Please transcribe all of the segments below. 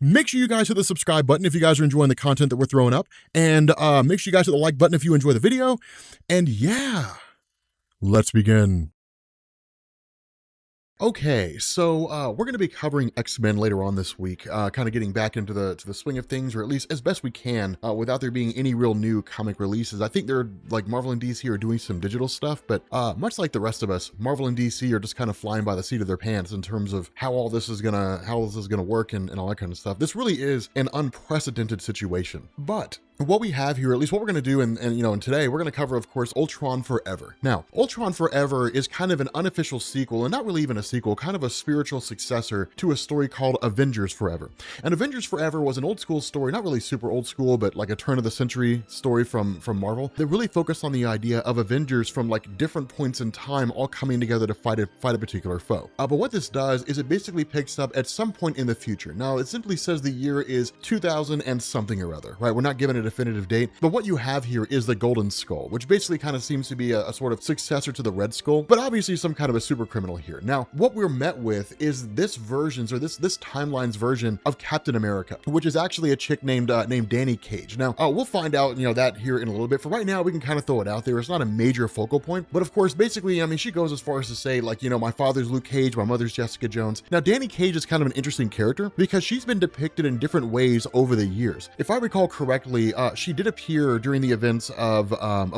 Make sure you guys hit the subscribe button if you guys are enjoying the content that we're throwing up, and make sure you guys hit the like button if you enjoy the video. And yeah, let's begin. Okay, so we're going to be covering X-Men later on this week, kind of getting back into the swing of things, or at least as best we can, without there being any real new comic releases. I think they're like Marvel and DC are doing some digital stuff, but much like the rest of us, Marvel and DC are just kind of flying by the seat of their pants in terms of how all this is gonna work and all that kind of stuff. This really is an unprecedented situation, but what we have here, at least what we're going to do, and today we're going to cover, of course, Ultron Forever. Now, Ultron Forever is kind of an unofficial sequel, and not really even a sequel, kind of a spiritual successor to a story called Avengers Forever. And Avengers Forever was an old school story, not really super old school, but like a turn of the century story from Marvel that really focused on the idea of Avengers from like different points in time all coming together to fight a particular foe. But what this does is it basically picks up at some point in the future. Now, it simply says the year is 2000 and something or other, right? We're not given a definitive date, but what you have here is the Golden Skull, which basically kind of seems to be a sort of successor to the Red Skull, but obviously some kind of a super criminal here. Now, what we're met with is this timeline's version of Captain America, which is actually a chick named Danny Cage. Now, we'll find out, that here in a little bit. For right now, we can kind of throw it out there. It's not a major focal point, but of course, basically, I mean, she goes as far as to say, like, my father's Luke Cage, my mother's Jessica Jones. Now, Danny Cage is kind of an interesting character because she's been depicted in different ways over the years. If I recall correctly, she did appear during the events of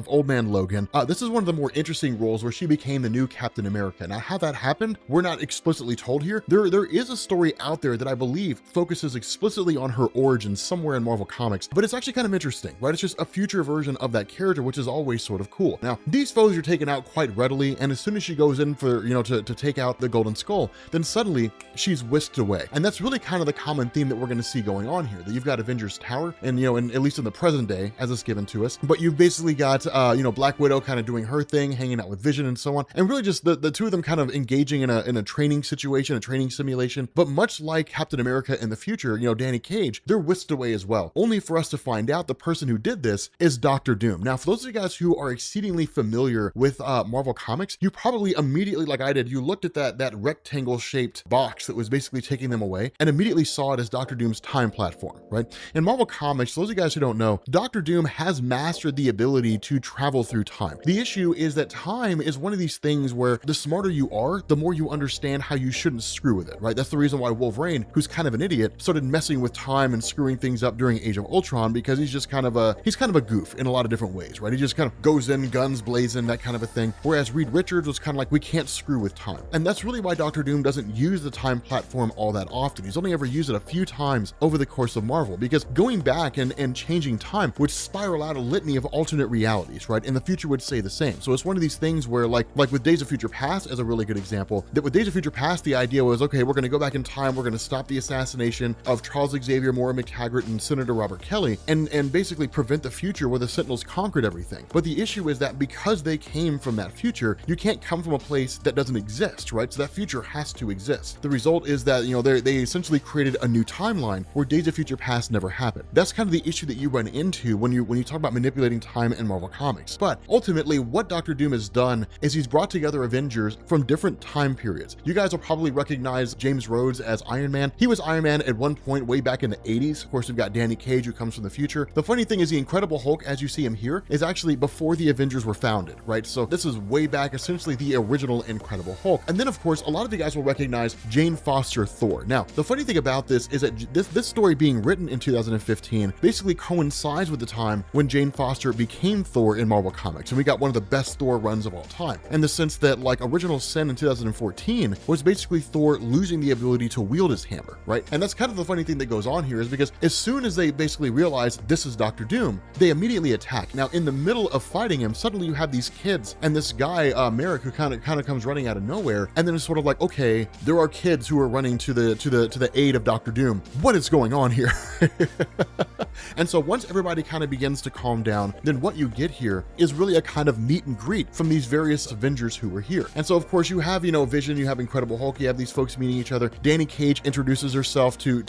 Old Man Logan. This is one of the more interesting roles where she became the new Captain America. Now, how that happened, we're not explicitly told here. There is a story out there that I believe focuses explicitly on her origins somewhere in Marvel Comics, but it's actually kind of interesting, right? It's just a future version of that character, which is always sort of cool. Now, these foes are taken out quite readily, and as soon as she goes in for, to take out the Golden Skull, then suddenly she's whisked away. And that's really kind of the common theme that we're going to see going on here, that you've got Avengers Tower, and, at least in the present day, as it's given to us, but you've basically got, Black Widow kind of doing her thing, hanging out with Vision and so on, and really just the two of them kind of engaging in a training situation, a training simulation. But much like Captain America in the future, Danny Cage, they're whisked away as well, only for us to find out the person who did this is Dr. Doom. Now, for those of you guys who are exceedingly familiar with Marvel Comics, you probably immediately, like I did, you looked at that rectangle-shaped box that was basically taking them away and immediately saw it as Dr. Doom's time platform, right? In Marvel Comics, those of you guys who don't know, Dr. Doom has mastered the ability to travel through time. The issue is that time is one of these things where the smarter you are, the more you understand how you shouldn't screw with it, right? That's the reason why Wolverine, who's kind of an idiot, started messing with time and screwing things up during Age of Ultron, because he's kind of a goof in a lot of different ways, right? He just kind of goes in, guns blazing, that kind of a thing. Whereas Reed Richards was kind of like, we can't screw with time. And that's really why Dr. Doom doesn't use the time platform all that often. He's only ever used it a few times over the course of Marvel, because going back and changing time would spiral out a litany of alternate realities, right? And the future would say the same. So it's one of these things where like with Days of Future Past as a really good example, that with Days of Future Past, the idea was, okay, we're going to go back in time, we're going to stop the assassination of Charles Xavier, Moira McTaggart, and Senator Robert Kelly, and basically prevent the future where the Sentinels conquered everything. But the issue is that because they came from that future, you can't come from a place that doesn't exist, right? So that future has to exist. The result is that, they essentially created a new timeline where Days of Future Past never happened. That's kind of the issue that you run into when you talk about manipulating time in Marvel Comics. But ultimately, what Dr. Doom has done is he's brought together Avengers from different time periods. You guys will probably recognize James Rhodes as Iron Man. He was Iron Man at one point way back in the 80s. Of course, we've got Danny Cage, who comes from the future. The funny thing is the Incredible Hulk, as you see him here, is actually before the Avengers were founded, right? So this is way back, essentially the original Incredible Hulk. And then, of course, a lot of you guys will recognize Jane Foster Thor. Now, the funny thing about this is that this story being written in 2015 basically coincides with the time when Jane Foster became Thor in Marvel Comics, and we got one of the best Thor runs of all time, in the sense that like Original Sin in 2014 was basically Thor losing the ability to wield his hammer, right? And that's kind of the funny thing that goes on here, is because as soon as they basically realize this is Dr. Doom, they immediately attack. Now, in the middle of fighting him, suddenly you have these kids and this guy, Merrick, who kind of comes running out of nowhere, and then it's sort of like, okay, there are kids who are running to the aid of Dr. Doom. What is going on here? And so once everybody kind of begins to calm down, then what you get here is really a kind of meet and greet from these various Avengers who were here. And so of course you have, Vision, you have Incredible Hulk, you have these folks meeting each other. Danny Cage introduces herself to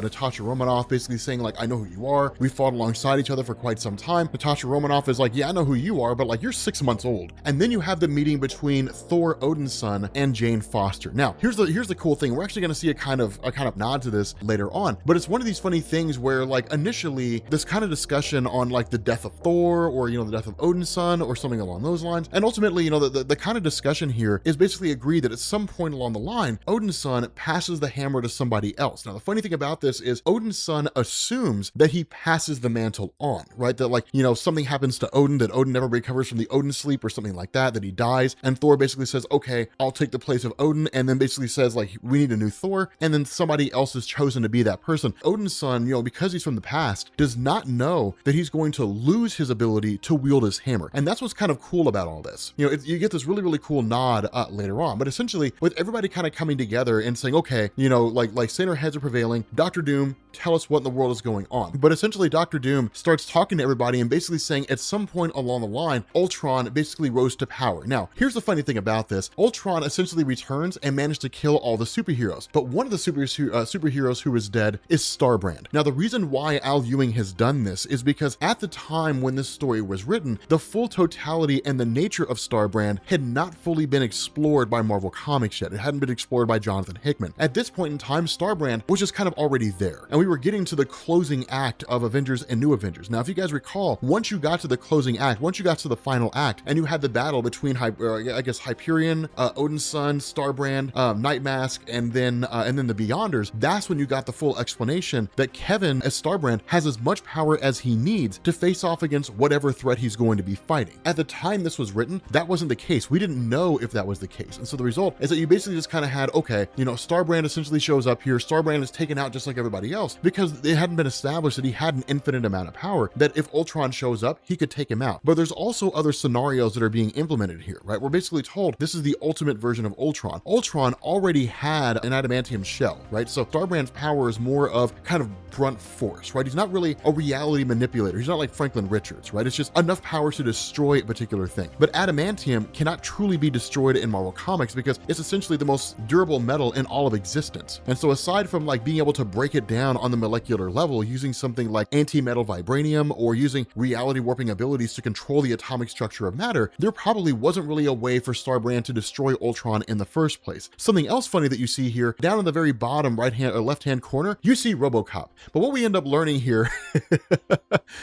Natasha Romanoff, basically saying like, I know who you are. We fought alongside each other for quite some time. Natasha Romanoff is like, yeah, I know who you are, but like you're 6 months old. And then you have the meeting between Thor Odin's son and Jane Foster. Now, here's the cool thing. We're actually going to see a kind of nod to this later on, but it's one of these funny things where like initially this kind of discussion on like the death of Thor or, the death of Odin's son or something along those lines. And ultimately, the kind of discussion here is basically agreed that at some point along the line, Odin's son passes the hammer to somebody else. Now, the funny thing about this is Odin's son assumes that he passes the mantle on, right? That like, something happens to Odin, that Odin never recovers from the Odin sleep or something like that he dies. And Thor basically says, okay, I'll take the place of Odin. And then basically says like, we need a new Thor. And then somebody else is chosen to be that person. Odin's son, because he's from the past, does not know that he's going to lose his ability to wield his hammer. And that's what's kind of cool about all this. You get this really, really cool nod later on, but essentially with everybody kind of coming together and saying, okay, like saner heads are prevailing, Dr. Doom, tell us what in the world is going on. But essentially Dr. Doom starts talking to everybody and basically saying at some point along the line, Ultron basically rose to power. Now, here's the funny thing about this. Ultron essentially returns and managed to kill all the superheroes, but one of the superheroes who is dead is Starbrand. Now, the reason why Al Ewing has done this is because at the time when this story was written, the full totality and the nature of Starbrand had not fully been explored by Marvel Comics yet. It hadn't been explored by Jonathan Hickman. At this point in time, Starbrand was just kind of already there, and we were getting to the closing act of Avengers and New Avengers. Now, if you guys recall, once you got to the closing act, once you got to the final act, and you had the battle between, Hyperion, Odin's son, Starbrand, Nightmask, and then the Beyonders, that's when you got the full explanation that Kevin, as Starbrand, has as much power as he needs to face off against whatever threat he's going to be fighting. At the time this was written, that wasn't the case. We didn't know if that was the case. And so the result is that you basically just kind of had, okay, Starbrand essentially shows up here. Starbrand is taken out just like everybody else because it hadn't been established that he had an infinite amount of power, that if Ultron shows up, he could take him out. But there's also other scenarios that are being implemented here, right? We're basically told this is the ultimate version of Ultron. Ultron already had an adamantium shell, right? So Starbrand's power is more of kind of brunt force, right? He's not really a reality manipulator. He's not like Franklin Richards, right? It's just enough power to destroy a particular thing. But adamantium cannot truly be destroyed in Marvel Comics because it's essentially the most durable metal in all of existence. And so aside from like being able to break it down on the molecular level using something like anti-metal vibranium or using reality warping abilities to control the atomic structure of matter, there probably wasn't really a way for Starbrand to destroy Ultron in the first place. Something else funny that you see here, down in the very bottom right-hand or left-hand corner, you see RoboCop. But what we end up learning here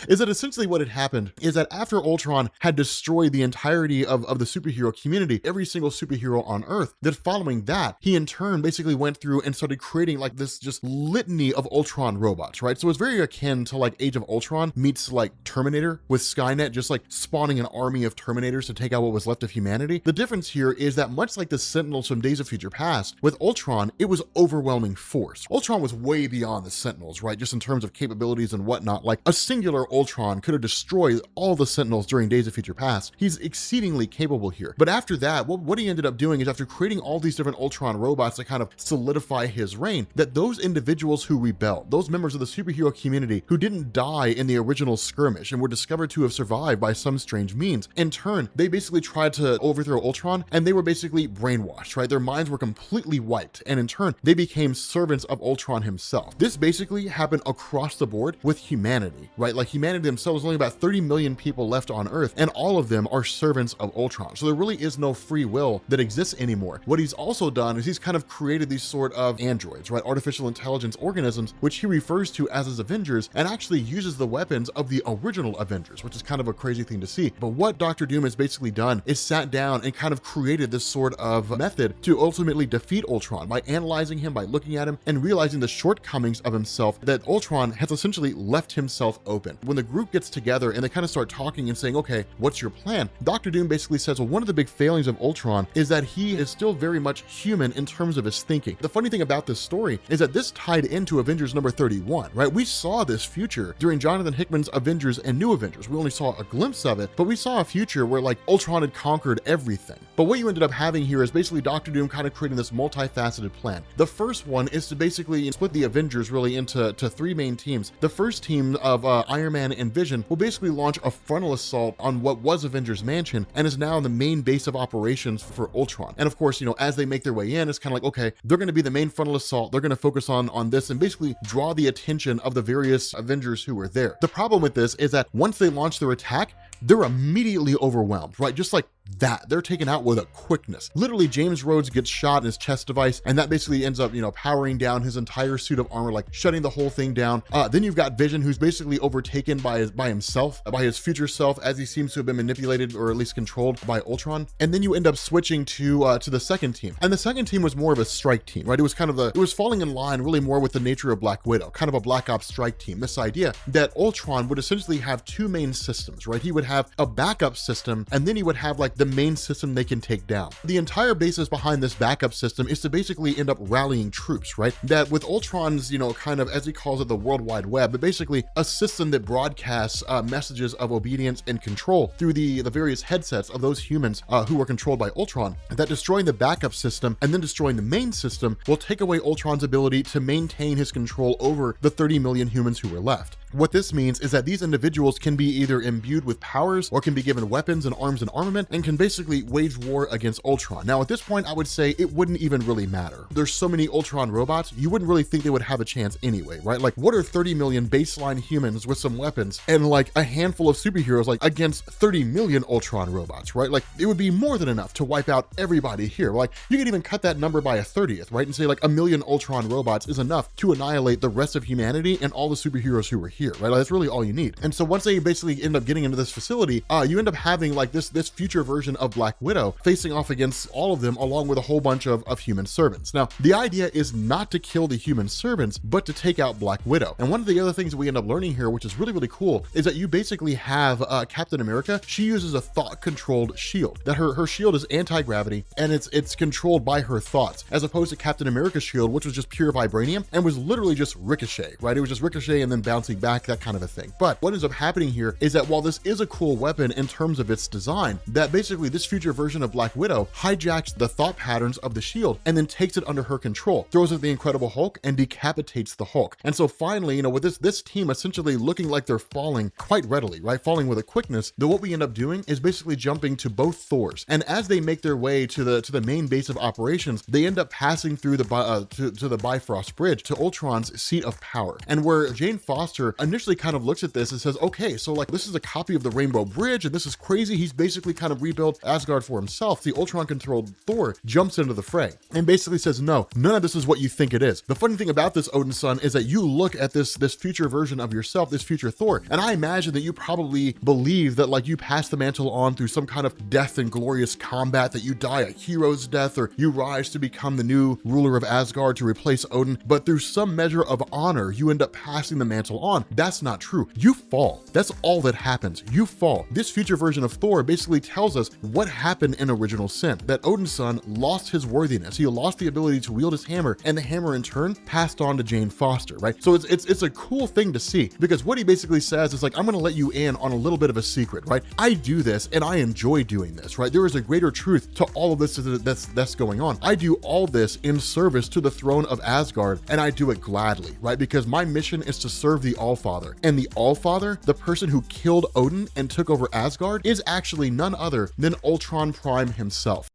is that essentially what had happened is that after Ultron had destroyed the entirety of the superhero community, every single superhero on Earth, that following that, he in turn basically went through and started creating like this just litany of Ultron robots, right? So it's very akin to like Age of Ultron meets like Terminator with Skynet, just like spawning an army of Terminators to take out what was left of humanity. The difference here is that much like the Sentinels from Days of Future Past, with Ultron, it was overwhelming force. Ultron was way beyond the Sentinels, right? Just in terms of capabilities and whatnot. Like a singular Ultron could have destroyed all the Sentinels during Days of Future Past. He's exceedingly capable here. But after that, what he ended up doing is after creating all these different Ultron robots to kind of solidify his reign, that those individuals who rebelled, those members of the superhero community who didn't die in the original skirmish and were discovered to have survived by some strange means, in turn, they basically tried to overthrow Ultron and they were basically brainwashed, right? Their minds were completely wiped, and in turn, they became servants of Ultron himself. This basically happened across the board with humanity, right? Like humanity themselves, only about 30 million people left on Earth, and all of them are servants of Ultron. So there really is no free will that exists anymore. What he's also done is he's kind of created these sort of androids, right? Artificial intelligence organisms, which he refers to as his Avengers, and actually uses the weapons of the original Avengers, which is kind of a crazy thing to see. But what Dr. Doom has basically done is sat down and kind of created this sort of method to ultimately defeat Ultron by analyzing him, by looking at him, and realizing the shortcomings of himself, that Ultron has essentially left himself open. When the group gets together and they kind of start talking and saying, okay, what's your plan? Dr. Doom basically says, well, one of the big failings of Ultron is that he is still very much human in terms of his thinking. The funny thing about this story is that this tied into Avengers number 31, right? We saw this future during Jonathan Hickman's Avengers and New Avengers. We only saw a glimpse of it, but we saw a future where like Ultron had conquered everything. But what you ended up having here is basically Dr. Doom kind of creating this multifaceted plan. The first one is to basically split the Avengers really into three main teams. the first team of Iron Man and Vision will basically launch a frontal assault on what was Avengers Mansion and is now the main base of operations for Ultron. And of course, as they make their way in, it's kind of like, okay, they're going to be the main frontal assault. They're going to focus on this and basically draw the attention of the various Avengers who were there. The problem with this is that once they launch their attack, they're immediately overwhelmed, right? Just like that, they're taken out with a quickness. Literally, James Rhodes gets shot in his chest device, and that basically ends up, powering down his entire suit of armor, like shutting the whole thing down. Then you've got Vision, who's basically overtaken by himself, by his future self, as he seems to have been manipulated or at least controlled by Ultron. And then you end up switching to the second team, and the second team was more of a strike team, right? It was kind of it was falling in line really more with the nature of Black Widow, kind of a Black Ops strike team. This idea that Ultron would essentially have two main systems, right? He would have a backup system, and then he would have like the main system they can take down. The entire basis behind this backup system is to basically end up rallying troops, right? That with Ultron's, kind of, as he calls it, the World Wide Web, but basically a system that broadcasts messages of obedience and control through the various headsets of those humans who were controlled by Ultron, that destroying the backup system and then destroying the main system will take away Ultron's ability to maintain his control over the 30 million humans who were left. What this means is that these individuals can be either imbued with powers or can be given weapons and arms and armament and can basically wage war against Ultron. Now, at this point, I would say it wouldn't even really matter. There's so many Ultron robots, you wouldn't really think they would have a chance anyway, right? Like, what are 30 million baseline humans with some weapons and like a handful of superheroes like against 30 million Ultron robots, right? Like, it would be more than enough to wipe out everybody here. Like, you could even cut that number by a 30th, right? And say like 1 million Ultron robots is enough to annihilate the rest of humanity and all the superheroes who were here, right? Like, that's really all you need. And so once they basically end up getting into this facility, you end up having like this future version of Black Widow facing off against all of them along with a whole bunch of human servants. Now, the idea is not to kill the human servants, but to take out Black Widow. And one of the other things that we end up learning here, which is really, really cool, is that you basically have Captain America. She uses a thought-controlled shield. That her shield is anti-gravity and it's controlled by her thoughts, as opposed to Captain America's shield, which was just pure vibranium and was literally just ricochet, right? It was just ricochet and then bouncing back, that kind of a thing. But what ends up happening here is that while this is a cool weapon in terms of its design, that basically this future version of Black Widow hijacks the thought patterns of the shield and then takes it under her control, throws it at the Incredible Hulk and decapitates the Hulk. And so finally, with this team essentially looking like they're falling quite readily, right? Falling with a quickness, that what we end up doing is basically jumping to both Thors. And as they make their way to the main base of operations, they end up passing through to the Bifrost Bridge, to Ultron's seat of power. And where Jane Foster initially kind of looks at this and says, okay, so like this is a copy of the Rainbow Bridge and this is crazy. He's basically kind of rebuilt Asgard for himself. The Ultron-controlled Thor jumps into the fray and basically says, no, none of this is what you think it is. The funny thing about this, Odin's son, is that you look at this future version of yourself, this future Thor, and I imagine that you probably believe that like you pass the mantle on through some kind of death and glorious combat, that you die a hero's death or you rise to become the new ruler of Asgard to replace Odin, but through some measure of honor, you end up passing the mantle on. That's not true. You fall. That's all that happens. You fall. This future version of Thor basically tells us what happened in Original Sin, that Odin's son lost his worthiness. He lost the ability to wield his hammer, and the hammer in turn passed on to Jane Foster, right? So it's a cool thing to see, because what he basically says is like, I'm going to let you in on a little bit of a secret, right? I do this and I enjoy doing this, right? There is a greater truth to all of this that's going on. I do all this in service to the throne of Asgard, and I do it gladly, right? Because my mission is to serve the Allfather, and the Allfather, the person who killed Odin and took over Asgard, is actually none other than Ultron Prime himself.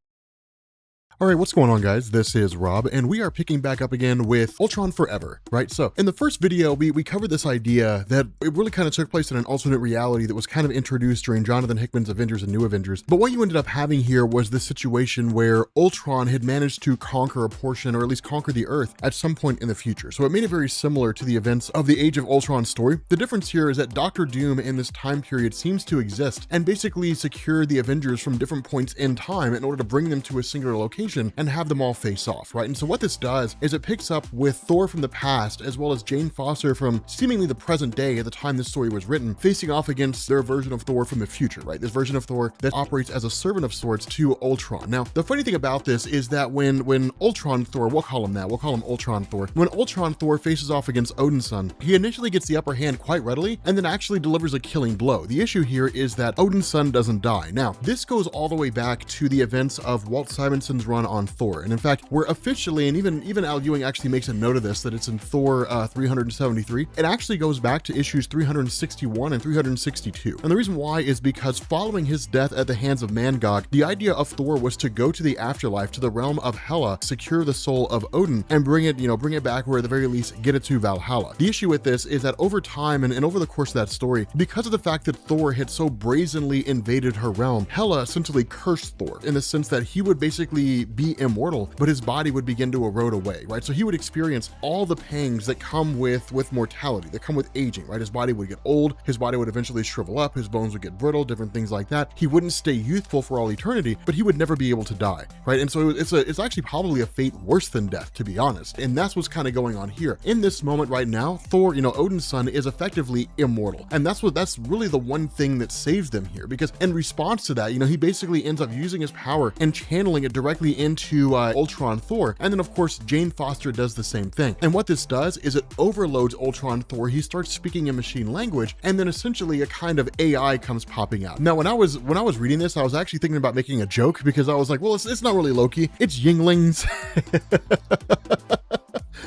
All right, what's going on, guys? This is Rob, and we are picking back up again with Ultron Forever, right? So in the first video, we covered this idea that it really kind of took place in an alternate reality that was kind of introduced during Jonathan Hickman's Avengers and New Avengers. But what you ended up having here was this situation where Ultron had managed to conquer a portion, or at least conquer the Earth at some point in the future. So it made it very similar to the events of the Age of Ultron story. The difference here is that Dr. Doom in this time period seems to exist and basically secure the Avengers from different points in time in order to bring them to a singular location and have them all face off, right? And so what this does is it picks up with Thor from the past, as well as Jane Foster from seemingly the present day at the time this story was written, facing off against their version of Thor from the future, right? This version of Thor that operates as a servant of sorts to Ultron. Now, the funny thing about this is that when Ultron Thor, we'll call him Ultron Thor, when Ultron Thor faces off against Odin's son, he initially gets the upper hand quite readily and then actually delivers a killing blow. The issue here is that Odin's son doesn't die. Now, this goes all the way back to the events of Walt Simonson's run run on Thor. And in fact, we're officially, and even Al Ewing actually makes a note of this, that it's in Thor 373. It actually goes back to issues 361 and 362. And the reason why is because following his death at the hands of Mangog, the idea of Thor was to go to the afterlife, to the realm of Hela, secure the soul of Odin, and bring it back, or at the very least get it to Valhalla. The issue with this is that over time and over the course of that story, because of the fact that Thor had so brazenly invaded her realm, Hela essentially cursed Thor in the sense that he would basically be immortal, but his body would begin to erode away, right? So he would experience all the pangs that come with mortality, that come with aging, right? His body would get old, his body would eventually shrivel up, his bones would get brittle, different things like that. He wouldn't stay youthful for all eternity, but he would never be able to die, right? And so it's actually probably a fate worse than death, to be honest. And that's what's kind of going on here. In this moment right now, Thor, Odin's son, is effectively immortal. And that's really the one thing that saves them here, because in response to that, he basically ends up using his power and channeling it directly into Ultron Thor. And then of course, Jane Foster does the same thing. And what this does is it overloads Ultron Thor. He starts speaking in machine language, and then essentially a kind of AI comes popping out. Now, when I was reading this, I was actually thinking about making a joke, because I was like, well, it's not really Loki, it's Yinglings.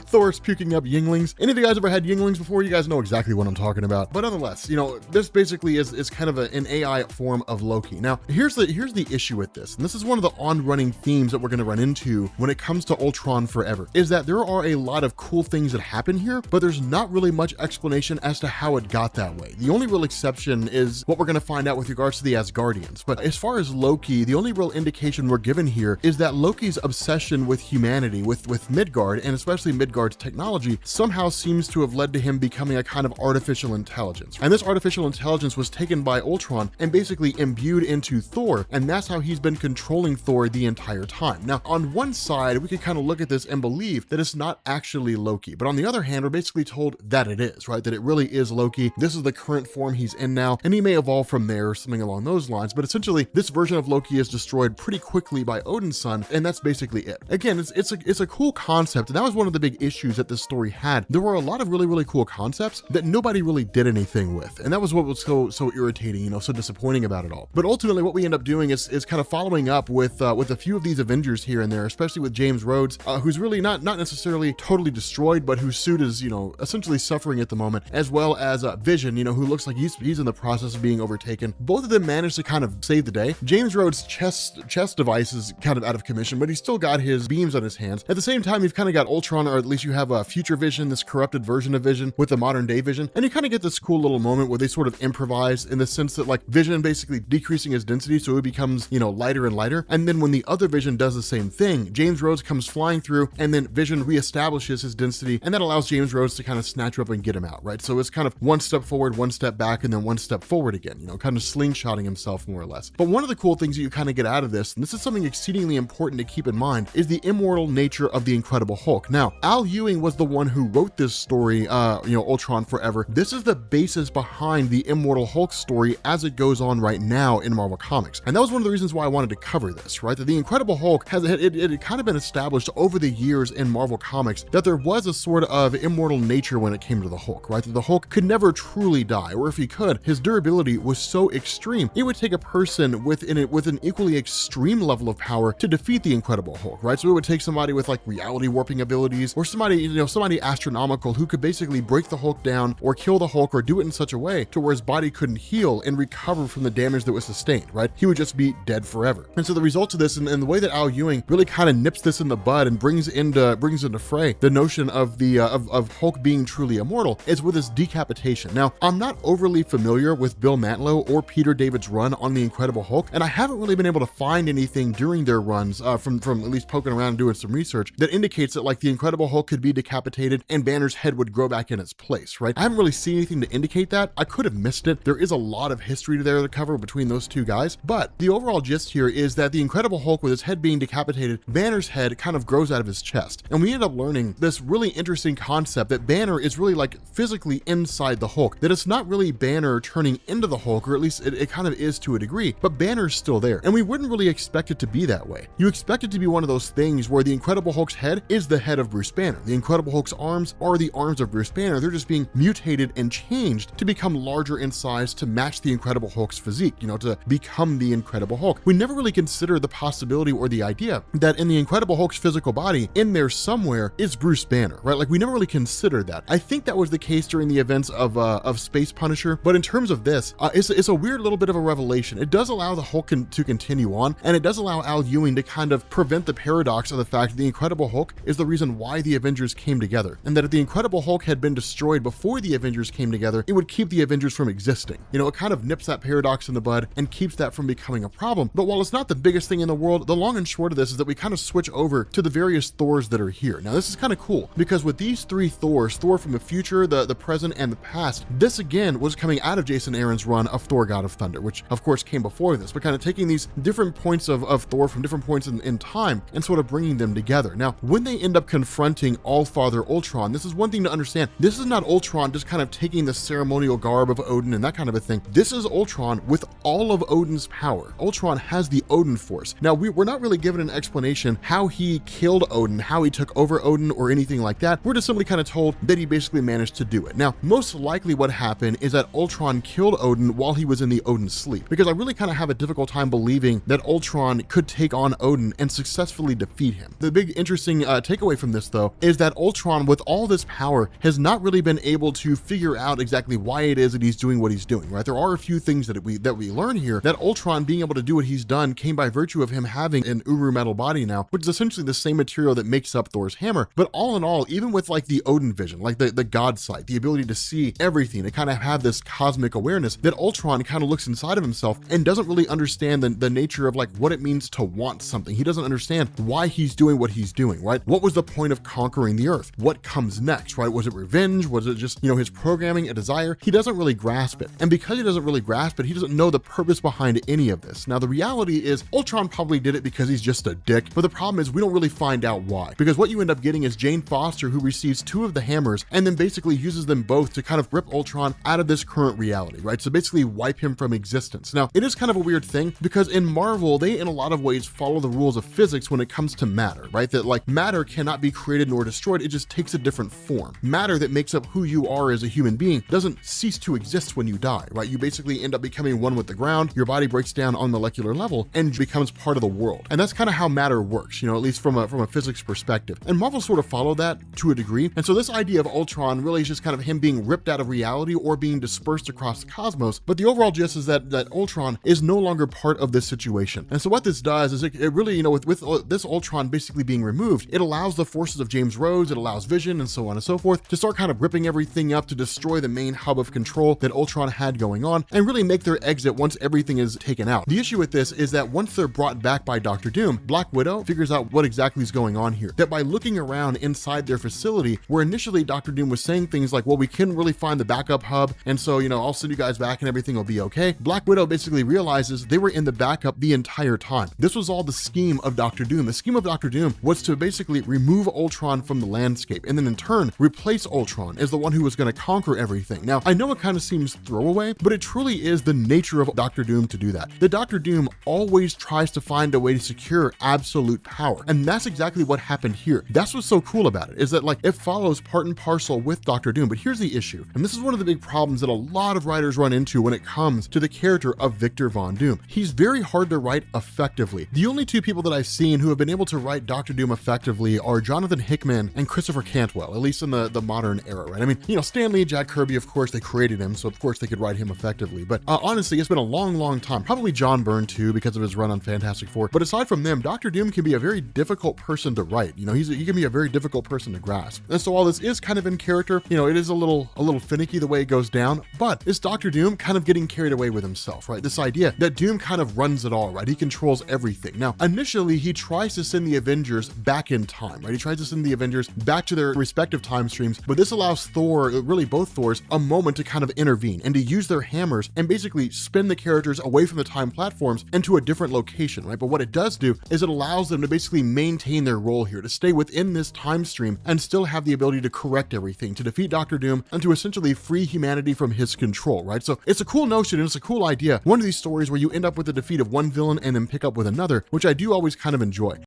Thor's puking up Yinglings. Any of you guys ever had Yinglings before? You guys know exactly what I'm talking about. But nonetheless, this basically is kind of an AI form of Loki. Now, here's the issue with this, and this is one of the on-running themes that we're going to run into when it comes to Ultron Forever, is that there are a lot of cool things that happen here, but there's not really much explanation as to how it got that way. The only real exception is what we're going to find out with regards to the Asgardians. But as far as Loki, the only real indication we're given here is that Loki's obsession with humanity, with Midgard, and especially Midgard's technology, somehow seems to have led to him becoming a kind of artificial intelligence. And this artificial intelligence was taken by Ultron and basically imbued into Thor, and that's how he's been controlling Thor the entire time. Now, on one side, we could kind of look at this and believe that it's not actually Loki, but on the other hand, we're basically told that it is, right? That it really is Loki. This is the current form he's in now, and he may evolve from there or something along those lines, but essentially, this version of Loki is destroyed pretty quickly by Odin's son, and that's basically it. Again, it's a cool concept, and that was one of the big issues that this story had. There were a lot of really, really cool concepts that nobody really did anything with, and that was what was so irritating, so disappointing about it all. But ultimately, what we end up doing is kind of following up with a few of these Avengers here and there, especially with James Rhodes, who's really not necessarily totally destroyed, but whose suit is, essentially suffering at the moment, as well as Vision, who looks like he's in the process of being overtaken. Both of them managed to kind of save the day. James Rhodes' chest device is kind of out of commission, but he's still got his beams on his hands. At the same time, you've kind of got Ultron, or at least you have a future Vision, this corrupted version of Vision with the modern day Vision, and you kind of get this cool little moment where they sort of improvise in the sense that like Vision basically decreasing his density so it becomes, lighter and lighter, and then when the other Vision does the same thing, James Rhodes comes flying through, and then Vision reestablishes his density, and that allows James Rhodes to kind of snatch her up and get him out, right? So it's kind of one step forward, one step back, and then one step forward again, kind of slingshotting himself more or less. But one of the cool things that you kind of get out of this, and this is something exceedingly important to keep in mind, is the immortal nature of the Incredible Hulk. Now, Al Ewing was the one who wrote this story, Ultron Forever. This is the basis behind the Immortal Hulk story as it goes on right now in Marvel Comics. And that was one of the reasons why I wanted to cover this, right? That the Incredible Hulk it had kind of been established over the years in Marvel Comics that there was a sort of immortal nature when it came to the Hulk, right? That the Hulk could never truly die, or if he could, his durability was so extreme, it would take a person with an equally extreme level of power to defeat the Incredible Hulk, right? So it would take somebody with like reality warping abilities, or somebody astronomical who could basically break the Hulk down or kill the Hulk or do it in such a way to where his body couldn't heal and recover from the damage that was sustained, right? He would just be dead forever. And so the result of this, and the way that Al Ewing really kind of nips this in the bud and brings into fray the notion of of Hulk being truly immortal, is with his decapitation. Now, I'm not overly familiar with Bill Mantlo or Peter David's run on the Incredible Hulk, and I haven't really been able to find anything during their runs from at least poking around and doing some research that indicates that like the Incredible Hulk could be decapitated and Banner's head would grow back in its place, right? I haven't really seen anything to indicate that. I could have missed it. There is a lot of history there to cover between those two guys, but the overall gist here is that the Incredible Hulk, with his head being decapitated, Banner's head kind of grows out of his chest. And we end up learning this really interesting concept that Banner is really like physically inside the Hulk, that it's not really Banner turning into the Hulk, or at least it kind of is to a degree, but Banner's still there. And we wouldn't really expect it to be that way. You expect it to be one of those things where the Incredible Hulk's head is the head of Bruce Banner. The Incredible Hulk's arms are the arms of Bruce Banner. They're just being mutated and changed to become larger in size to match the Incredible Hulk's physique, to become the Incredible Hulk. We never really consider the possibility or the idea that in the Incredible Hulk's physical body, in there somewhere is Bruce Banner, right? Like we never really considered that. I think that was the case during the events of Space Punisher, but in terms of this, it's a weird little bit of a revelation. It does allow the Hulk to continue on, and it does allow Al Ewing to kind of prevent the paradox of the fact that the Incredible Hulk is the reason why the Avengers came together, and that if the Incredible Hulk had been destroyed before the Avengers came together, it would keep the Avengers from existing. It kind of nips that paradox in the bud and keeps that from becoming a problem. But while it's not the biggest thing in the world, the long and short of this is that we kind of switch over to the various Thors that are here. Now, this is kind of cool because with these three Thors, Thor from the future, the present, and the past, this again was coming out of Jason Aaron's run of Thor God of Thunder, which of course came before this, but kind of taking these different points of Thor from different points in time and sort of bringing them together. Now, when they end up confronting All-Father Ultron, this is one thing to understand. This is not Ultron just kind of taking the ceremonial garb of Odin and that kind of a thing. This is Ultron with all of Odin's power. Ultron has the Odin Force. Now, we're not really given an explanation how he killed Odin, how he took over Odin, or anything like that. We're just simply kind of told that he basically managed to do it. Now, most likely what happened is that Ultron killed Odin while he was in the Odin sleep, because I really kind of have a difficult time believing that Ultron could take on Odin and successfully defeat him. The big interesting takeaway from this, though, is that Ultron, with all this power, has not really been able to figure out exactly why it is that he's doing what he's doing, right? There are a few things that we learn here, that Ultron being able to do what he's done came by virtue of him having an Uru metal body now, which is essentially the same material that makes up Thor's hammer. But all in all, even with like the Odin vision, like the god sight, the ability to see everything, to kind of have this cosmic awareness, that Ultron kind of looks inside of himself and doesn't really understand the nature of like what it means to want something. He doesn't understand why he's doing what he's doing, right? What was the point of conquering the Earth? What comes next, right? Was it revenge? Was it just, his programming, a desire? He doesn't really grasp it. And because he doesn't really grasp it, he doesn't know the purpose behind any of this. Now, the reality is Ultron probably did it because he's just a dick, but the problem is we don't really find out why. Because what you end up getting is Jane Foster, who receives two of the hammers and then basically uses them both to kind of rip Ultron out of this current reality, right? So basically wipe him from existence. Now, it is kind of a weird thing because in Marvel, they in a lot of ways follow the rules of physics when it comes to matter, right? That like matter cannot be created nor destroyed. It just takes a different form. Matter that makes up who you are as a human being doesn't cease to exist when you die, right? You basically end up becoming one with the ground. Your body breaks down on molecular level and becomes part of the world. And that's kind of how matter works, at least from a physics perspective. And Marvel sort of followed that to a degree. And so this idea of Ultron really is just kind of him being ripped out of reality or being dispersed across the cosmos. But the overall gist is that Ultron is no longer part of this situation. And so what this does is it really, with this Ultron basically being removed, it allows the forces of James Rhodes, it allows Vision and so on and so forth to start kind of ripping everything up to destroy the main hub of control that Ultron had going on and really make their exit once everything is taken out. The issue with this is that once they're brought back by Dr. Doom, Black Widow figures out what exactly is going on here. That by looking around inside their facility, where initially Dr. Doom was saying things like, well, we couldn't really find the backup hub, and so, I'll send you guys back and everything will be okay. Black Widow basically realizes they were in the backup the entire time. This was all the scheme of Dr. Doom. The scheme of Dr. Doom was to basically remove Ultron from the landscape and then in turn replace Ultron as the one who was going to conquer everything. Now, I know it kind of seems throwaway, but it truly is the nature of Dr. Doom to do that. The Dr. Doom always tries to find a way to secure absolute power. And that's exactly what happened here. That's what's so cool about it, is that like it follows part and parcel with Dr. Doom. But here's the issue. And this is one of the big problems that a lot of writers run into when it comes to the character of Victor Von Doom. He's very hard to write effectively. The only two people that I've seen who have been able to write Dr. Doom effectively are Jonathan Hickman and Christopher Cantwell, at least in the modern era, right? I mean, Stan Lee, Jack Kirby, of course, they created him, so of course they could write him effectively. But honestly, it's been a long time. Probably John Byrne too, because of his run on Fantastic Four. But aside from them, Dr. Doom can be a very difficult person to write. He can be a very difficult person to grasp. And so while this is kind of in character, it is a little finicky the way it goes down, but it's Dr. Doom kind of getting carried away with himself, right? This idea that Doom kind of runs it all, right? He controls everything. Now, initially, he tries to send the Avengers back in time, right? He tries to send the Avengers back to their respective time streams, but this allows Thor, really both Thors, a moment to kind of intervene and to use their hammers and basically spin the characters away from the time platforms into a different location, right? But what it does do is it allows them to basically maintain their role here, to stay within this time stream and still have the ability to correct everything, to defeat Dr. Doom, and to essentially free humanity from his control, right? So it's a cool notion and it's a cool idea. One of these stories where you end up with the defeat of one villain and then pick up with another, which I do always kind of enjoy.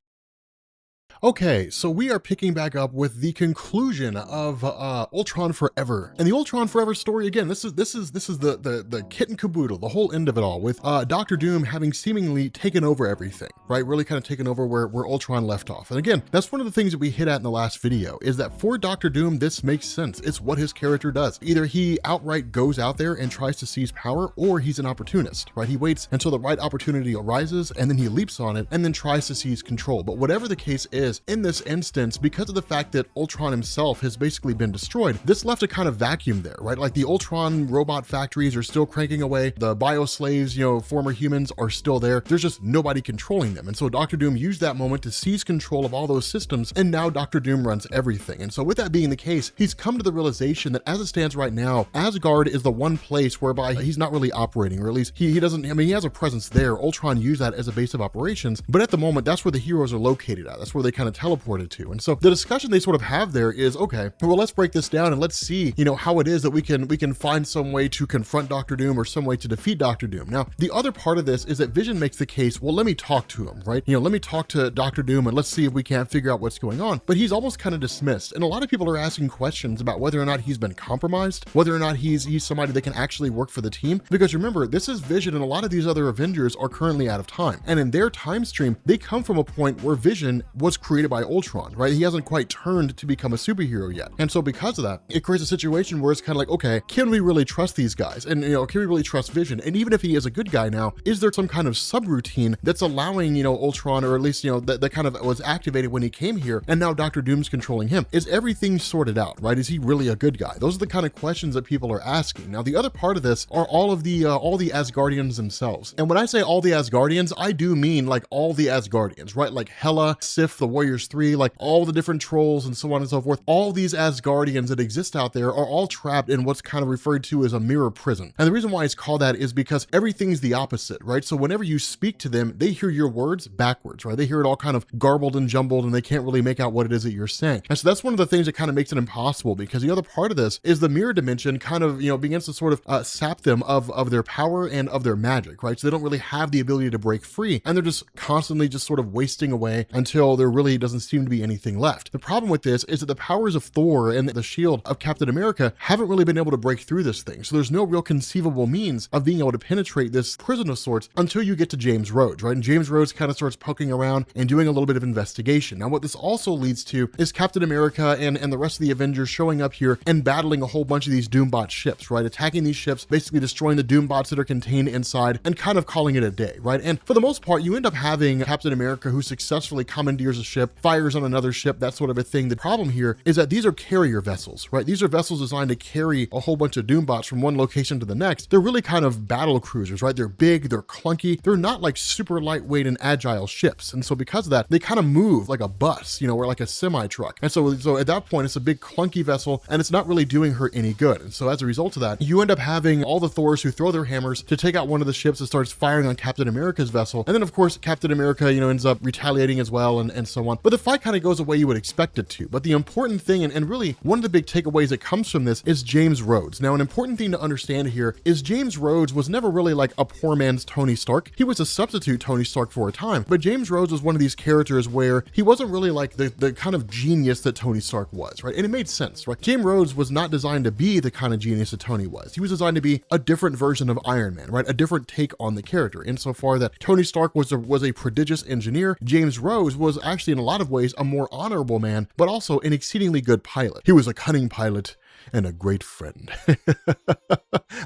Okay, so we are picking back up with the conclusion of Ultron Forever, and the Ultron Forever story. Again, this is the kit and caboodle, the whole end of it all, with Doctor Doom having seemingly taken over everything, right? Really kind of taken over where Ultron left off. And again, that's one of the things that we hit at in the last video, is that for Doctor Doom, this makes sense. It's what his character does. Either he outright goes out there and tries to seize power, or he's an opportunist, right? He waits until the right opportunity arises, and then he leaps on it, and then tries to seize control. But whatever the case is, in this instance, because of the fact that Ultron himself has basically been destroyed, this left a kind of vacuum there, right? Like the Ultron robot factories are still cranking away, the bio-slaves, former humans, are still there. There's just nobody controlling them. And so Doctor Doom used that moment to seize control of all those systems, and now Doctor Doom runs everything. And so with that being the case, he's come to the realization that as it stands right now, Asgard is the one place whereby he's not really operating, or at least he doesn't, he has a presence there. Ultron used that as a base of operations, but at the moment, that's where the heroes are located at. That's where they kind of teleported to. And so the discussion they sort of have there is, okay, well, let's break this down and let's see, how it is that we can find some way to confront Doctor Doom, or some way to defeat Doctor Doom. Now, the other part of this is that Vision makes the case, well, let me talk to him, right? Let me talk to Doctor Doom and let's see if we can't figure out what's going on. But he's almost kind of dismissed. And a lot of people are asking questions about whether or not he's been compromised, whether or not he's somebody that can actually work for the team. Because remember, this is Vision, and a lot of these other Avengers are currently out of time. And in their time stream, they come from a point where Vision was created by Ultron, right? He hasn't quite turned to become a superhero yet. And so because of that, it creates a situation where it's kind of like, okay, can we really trust these guys? And, can we really trust Vision? And even if he is a good guy now, is there some kind of subroutine that's allowing, Ultron, or at least, that kind of was activated when he came here, and now Doctor Doom's controlling him? Is everything sorted out, right? Is he really a good guy? Those are the kind of questions that people are asking. Now, the other part of this are all the Asgardians themselves. And when I say all the Asgardians, I do mean like all the Asgardians, right? Like Hela, Sif, the Warriors 3, like all the different trolls and so on and so forth. All these Asgardians that exist out there are all trapped in what's kind of referred to as a mirror prison. And the reason why it's called that is because everything's the opposite, right? So whenever you speak to them, they hear your words backwards, right? They hear it all kind of garbled and jumbled, and they can't really make out what it is that you're saying. And so that's one of the things that kind of makes it impossible, because the other part of this is the mirror dimension kind of, begins to sort of sap them of their power and of their magic, right? So they don't really have the ability to break free, and they're just constantly just sort of wasting away until there really doesn't seem to be anything left. The problem with this is that the powers of Thor and the shield of Captain America haven't really been able to break through this thing. So there's no real conceivable means of being able to penetrate this prison of sorts until you get to James Rhodes, right? And James Rhodes kind of starts poking around and doing a little bit of investigation. Now, what this also leads to is Captain America and the rest of the Avengers showing up here and battling a whole bunch of these Doombot ships, right? Attacking these ships, basically destroying the Doombots that are contained inside, and kind of calling it a day, right? And for the most part, you end up having Captain America who successfully commandeers a ship, fires on another ship, that sort of a thing. The problem here is that these are carrier vessels, right? These are vessels designed to carry a whole bunch of Doombots from one location to the next. They're really kind of battle cruisers, right? They're big, they're clunky, they're not like super lightweight and agile ships. And so because of that, they kind of move like a bus, or like a semi-truck. And so at that point, it's a big clunky vessel, and it's not really doing her any good. And so as a result of that, you end up having all the Thors who throw their hammers to take out one of the ships that starts firing on Captain America's vessel. And then of course, Captain America, ends up retaliating as well, and so on. But the fight kind of goes the way you would expect it to. But the important thing, and really one of the big takeaways that comes from this, is James Rhodes. Now, an important thing to understand here is James Rhodes was never really like a poor man's Tony Stark. He was a substitute Tony Stark for a time, but James Rhodes was one of these characters where he wasn't really like the kind of genius that Tony Stark was, right? And it made sense, right? James Rhodes was not designed to be the kind of genius that Tony was. He was designed to be a different version of Iron Man, right? A different take on the character, insofar that Tony Stark was a prodigious engineer. James Rhodes was actually in a lot of ways a more honorable man, but also an exceedingly good pilot. He was a cunning pilot and a great friend.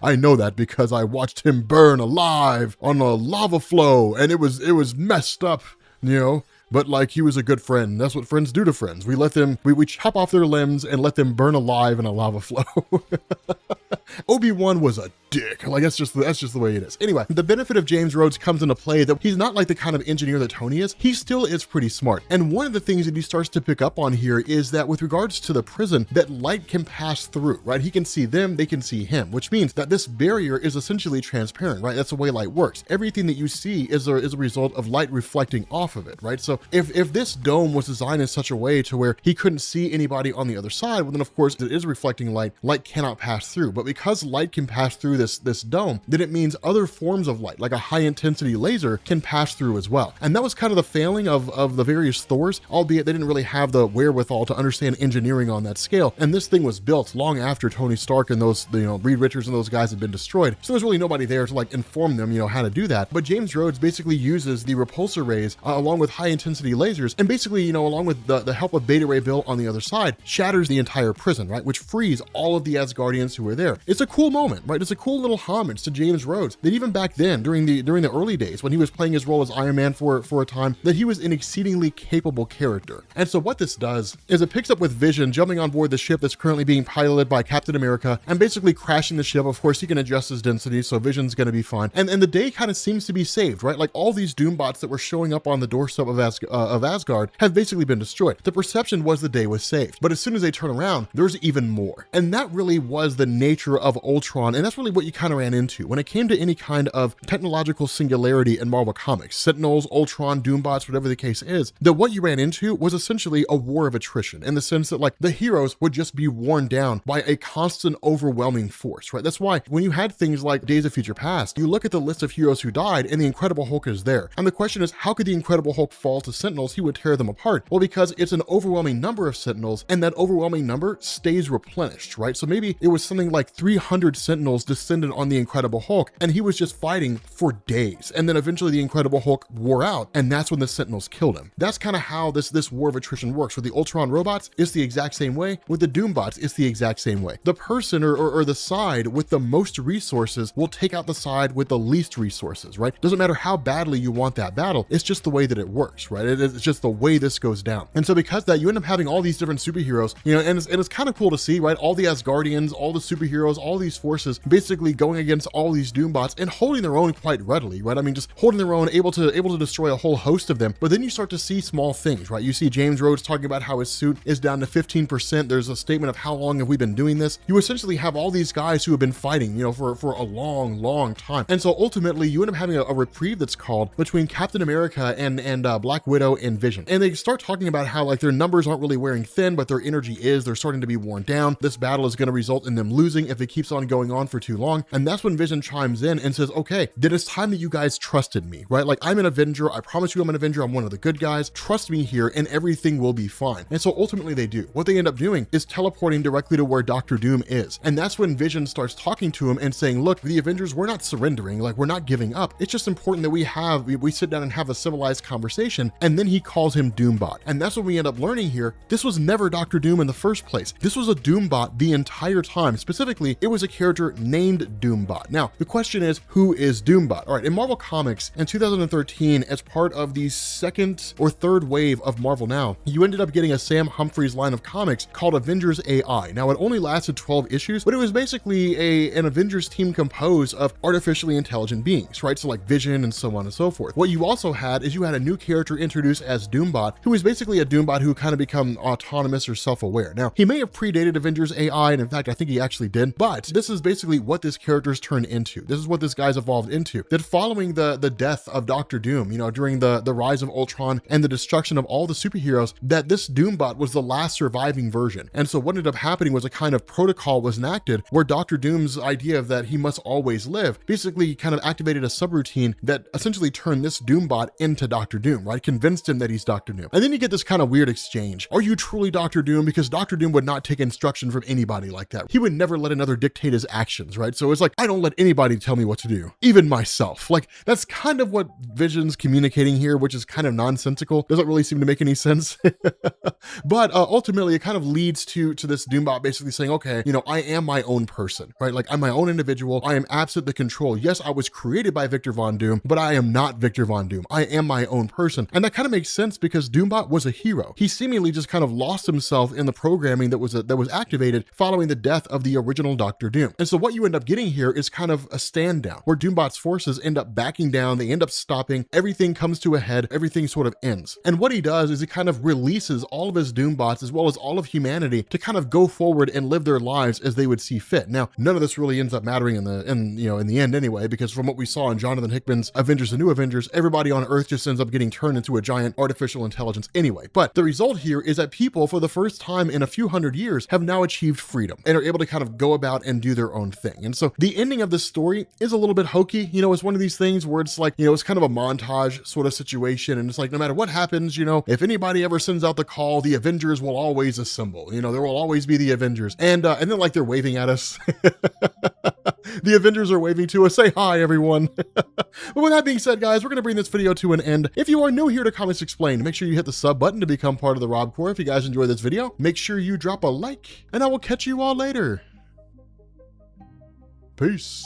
I know that because I watched him burn alive on a lava flow, and it was messed up, but like, he was a good friend. That's what friends do to friends. We chop off their limbs and let them burn alive in a lava flow. Obi-Wan was a dick. Like, that's just the way it is. Anyway, the benefit of James Rhodes comes into play that he's not like the kind of engineer that Tony is. He still is pretty smart. And one of the things that he starts to pick up on here is that with regards to the prison, that light can pass through, right? He can see them, they can see him, which means that this barrier is essentially transparent, right? That's the way light works. Everything that you see is a result of light reflecting off of it, right? So if this dome was designed in such a way to where he couldn't see anybody on the other side, well then of course it is reflecting light. Light cannot pass through. But because because light can pass through this dome, then it means other forms of light, like a high intensity laser, can pass through as well. And that was kind of the failing of the various Thors, albeit they didn't really have the wherewithal to understand engineering on that scale. And this thing was built long after Tony Stark and those, Reed Richards and those guys had been destroyed. So there's really nobody there to like inform them, how to do that. But James Rhodes basically uses the repulsor rays along with high intensity lasers, and basically, along with the help of Beta Ray Bill on the other side, shatters the entire prison, right? Which frees all of the Asgardians who were there. It's a cool moment, right? It's a cool little homage to James Rhodes that even back then, during the early days when he was playing his role as Iron Man for a time, that he was an exceedingly capable character. And so what this does is it picks up with Vision jumping on board the ship that's currently being piloted by Captain America and basically crashing the ship. Of course, he can adjust his density, so Vision's going to be fine. And the day kind of seems to be saved, right? Like all these Doombots that were showing up on the doorstep of Asgard have basically been destroyed. The perception was the day was saved, but as soon as they turn around, there's even more. And that really was the nature of Ultron, and that's really what you kind of ran into when it came to any kind of technological singularity in Marvel Comics. Sentinels, Ultron, Doombots, whatever the case is, that what you ran into was essentially a war of attrition, in the sense that like the heroes would just be worn down by a constant overwhelming force, right? That's why when you had things like Days of Future Past, you look at the list of heroes who died and the Incredible Hulk is there. And the question is, how could the Incredible Hulk fall to Sentinels? He would tear them apart. Well, because it's an overwhelming number of Sentinels, and that overwhelming number stays replenished, right? So maybe it was something like 300 Sentinels descended on the Incredible Hulk, and he was just fighting for days. And then eventually the Incredible Hulk wore out, and that's when the Sentinels killed him. That's kind of how this war of attrition works. With the Ultron robots, it's the exact same way. With the Doombots, it's the exact same way. The person or the side with the most resources will take out the side with the least resources, right? Doesn't matter how badly you want that battle, it's just the way that it works, right? It's just the way this goes down. And so because of that, you end up having all these different superheroes, and it's kind of cool to see, right? All the Asgardians, all the superheroes, all these forces basically going against all these Doombots and holding their own quite readily, right? I mean, just holding their own, able to destroy a whole host of them. But then you start to see small things, right? You see James Rhodes talking about how his suit is down to 15%. There's a statement of how long have we been doing this. You essentially have all these guys who have been fighting, for a long time. And so ultimately you end up having a reprieve that's called between Captain America and Black Widow and Vision. And they start talking about how like their numbers aren't really wearing thin, but their energy is. They're starting to be worn down. This battle is going to result in them losing if it keeps on going on for too long. And that's when Vision chimes in and says, okay, then it's time that you guys trusted me, right? Like I'm an Avenger. I promise you I'm an Avenger. I'm one of the good guys. Trust me here and everything will be fine. And so ultimately they do. What they end up doing is teleporting directly to where Dr. Doom is. And that's when Vision starts talking to him and saying, look, the Avengers, we're not surrendering. Like we're not giving up. It's just important that we sit down and have a civilized conversation. And then he calls him Doombot. And that's what we end up learning here. This was never Dr. Doom in the first place. This was a Doombot the entire time. Specifically, it was a character named Doombot. Now, the question is, who is Doombot? All right, in Marvel Comics in 2013, as part of the second or third wave of Marvel Now, you ended up getting a Sam Humphries line of comics called Avengers AI. Now, it only lasted 12 issues, but it was basically an Avengers team composed of artificially intelligent beings, right? So like Vision and so on and so forth. What you also had is you had a new character introduced as Doombot, who is basically a Doombot who kind of become autonomous or self-aware. Now, he may have predated Avengers AI, and in fact, I think he actually did, but this is basically what this character's turned into. This is what this guy's evolved into. That following the death of Dr. Doom, during the rise of Ultron and the destruction of all the superheroes, that this Doombot was the last surviving version. And so what ended up happening was a kind of protocol was enacted where Dr. Doom's idea of that he must always live basically kind of activated a subroutine that essentially turned this Doombot into Dr. Doom, right? Convinced him that he's Dr. Doom. And then you get this kind of weird exchange. Are you truly Dr. Doom? Because Dr. Doom would not take instruction from anybody like that. He would never let another dictate his actions, right? So it's like, I don't let anybody tell me what to do, even myself. Like that's kind of what Vision's communicating here, which is kind of nonsensical. Doesn't really seem to make any sense. But ultimately it kind of leads to this Doombot basically saying, okay, I am my own person, right? Like I'm my own individual. I am absent the control. Yes, I was created by Victor Von Doom, but I am not Victor Von Doom. I am my own person. And that kind of makes sense because Doombot was a hero. He seemingly just kind of lost himself in the programming that was activated following the death of the original Dr. Doom. And so what you end up getting here is kind of a stand down where Doombot's forces end up backing down. They end up stopping. Everything comes to a head. Everything sort of ends. And what he does is he kind of releases all of his Doombots as well as all of humanity to kind of go forward and live their lives as they would see fit. Now, none of this really ends up mattering in the end anyway, because from what we saw in Jonathan Hickman's Avengers: The New Avengers, everybody on Earth just ends up getting turned into a giant artificial intelligence anyway. But the result here is that people, for the first time in a few hundred years, have now achieved freedom and are able to kind of go about and do their own thing. And so the ending of this story is a little bit hokey. You know, it's one of these things where it's like, you know, it's kind of a montage sort of situation. And it's like, no matter what happens, you know, if anybody ever sends out the call, the Avengers will always assemble. You know, there will always be the Avengers. And then like they're waving at us. The Avengers are waving to us. Say hi, everyone. But with that being said, guys, we're going to bring this video to an end. If you are new here to Comics Explained, make sure you hit the sub button to become part of the Rob Corps. If you guys enjoyed this video, make sure you drop a like, and I will catch you all later. Peace.